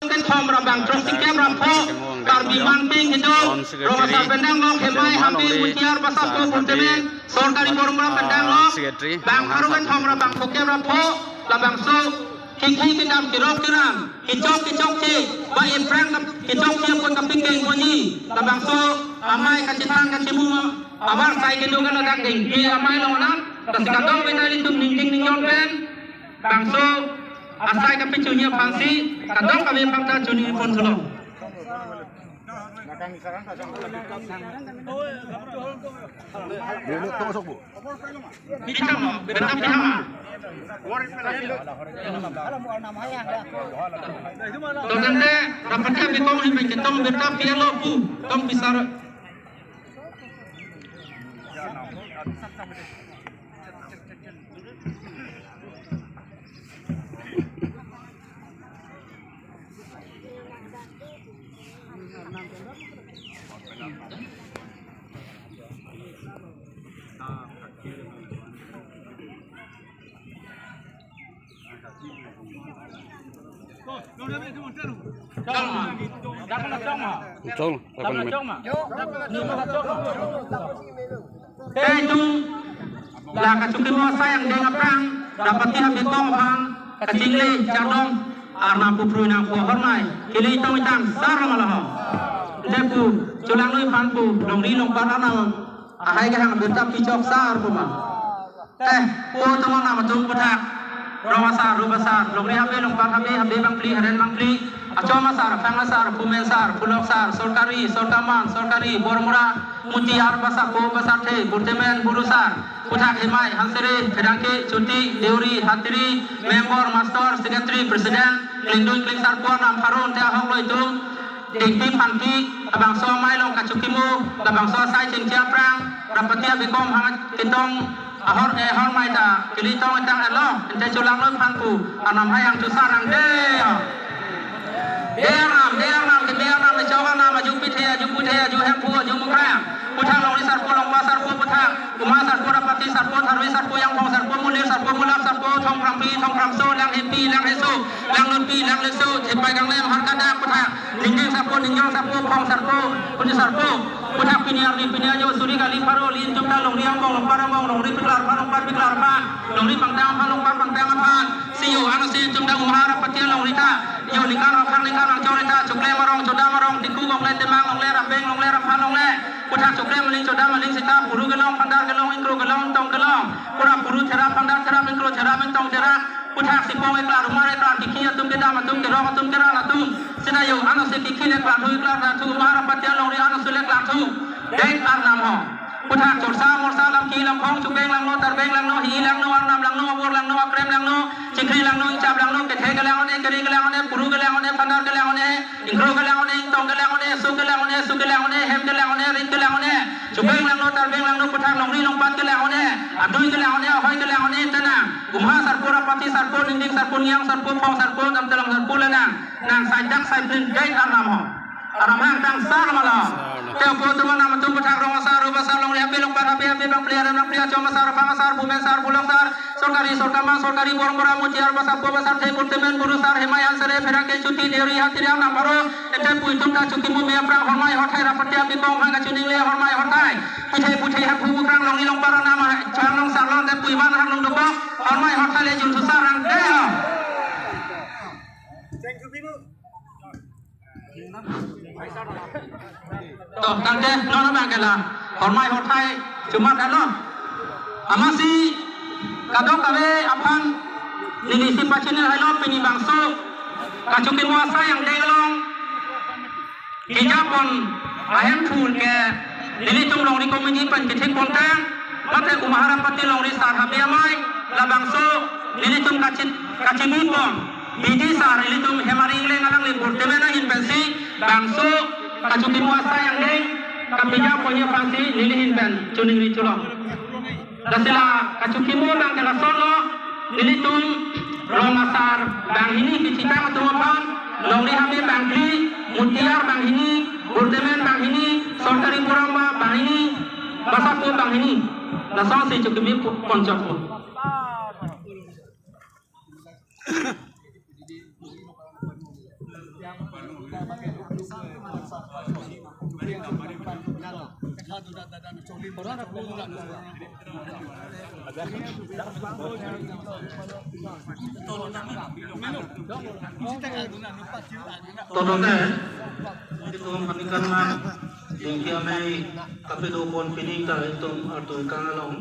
Kan thom rabang trong sikem rampo karbiman ping itu rosa pendang lo kemai hampir mutiar pasal ko puntemen sorkari borong pendang lo bang harukan thom rabang sikem rampo labang so kiki kidam kirok kiram kicok ci ba imprang kicok ci pun kaping keng bunyi labang so amai kacitang kacimu amar sai kendungan agak keng di amai lo nang kasikadong benari tum ningking ningon ben bang so asai kami cunia pangsi, kadang kami pangta cunia pun solo. Bicara, bentar bicara. Tolongnya, rapatnya betong ini betong bentar pialo pu, tong besar. Itu lah kacung mo sayang dengan perang dapat tiap betong hang kacingli jadong arna pupru nang po hormai kili tong itang sar malah depu culang lui panpu dongri long parana ahai ka hang betap picok sar puma po tong nama tung putak rawasar rubasar dongri habe long par habe bangpli haren bangpli acoma sar pangasar pumen sar pulok sar sorkari sorkaman sorkari bormura mutiar basa ko basate burtemen burusar putak himai hansere pedangke cuti deuri hatiri member master secretary president lindung klingsar ko nam harun ta hong loi tung dingpi panpi abang so mai long kacukimu abang so sai cingcia prang rapatia bekom hangat kitong ahor hor mai ta kilitong tang alo ente culang loi panku anam hayang tusarang de Deanam ke deanam le jawa nama ju pithaya ju puthaya ju hempu ju mukha puthang long sar ko long pasar ko puthang kuma sar ko rapati sar ko tharwi sar ko yang phong sar ko mulir sar ko mulap sar ko thong prampi thong pramso lang hepi lang heso lang lupi lang leso thepai gang lem har kada puthang ningjing sar ko ningjong sar ko phong sar ko puni sar ko puthang piniar ni pinia jo suri kali paro lin jumta long riang bong long parang long ri piklar parang par piklar pa long ri pangtang pa long par pangtang pa siu anu si jumta umhara patia long rita yo lingkang khang lingkang chorita chukle marong choda marong tiku gong le temang gong le rapeng gong le raphan gong le puthak chukle maling choda maling sita puru gelong pandar gelong ingkro gelong tong gelong pura puru thera pandar thera ingkro thera men tong thera puthak sipong ekla rumar ekla kikhi atum ke dam atum ke rong atum ke ran atum sina yo anu se kikhi ekla thu ekla ra thu umara patya long ri anu sule ekla thu dei ar nam ho puthak chorsa morsa lam ki lam phong chukeng lang no tarbeng lang no hi lang no ar nam lang no abor lang no akrem lang no chikri lang no chap lang no ke the ke lang ne keri ke lang ne puru ke lang ne pandar ke lang ne ingro ke lang ne tong ke lang ne su ke lang ne hem ke lang ne rin ke lang ne chukeng lang no tarbeng lang no puthak long ri long pat ke lang ne adui ke lang ne hoi ke lang ne tana umha sar ko rapati sar ko ninding sar ko niang sar ko phong sar ko dam telang sar ko lanang nang sai dak sai prin dei ar nam ho aramang tang sar malah teo po tu nama tu puthak rong asar ubasar long ri long par habe bang pliaran bang plia choma sar pangasar bumen sar bulong sar sorkari sorkama sorkari borong bora muciar basar ko basar thai puntemen burusar hemayan sare ferake cuti deuri hatiriang nam baro ete puitum ta cukimu me prang hormai hothai rapatia bikong hanga cuning le hormai hothai puthai ha phu krang long ni long para nama chang long sar long te puiman hang long dobo hormai hothai le jun susar rang de toh tangke nono bangkela hormai hothai cuma dalo amasi kadang kami apang nini simpacini halo pini bangso kacukin wasa yang denglong kijapon ahem thun ke nini tung long ri komini pan kithik pontang mate umahara pati long ri sar habe amai la bangso nini tung kacimi pon bidi sar nini tung hemaring le ngalang le burtemena inpensi bangso kacukin wasa yang deng kapija punya pangsi nini hinpen cuning ri culong dasila kacukimu bang kala solo nilitung rong asar bang ini bicita matumapan longri habe bang kli mutiar bang ini burdemen bang ini sorkari puramba bang ini basaku bang ini nasong si cukupi poncoku Tolongnya itu memberikan yang kami kapitupon pining itu atau kangalong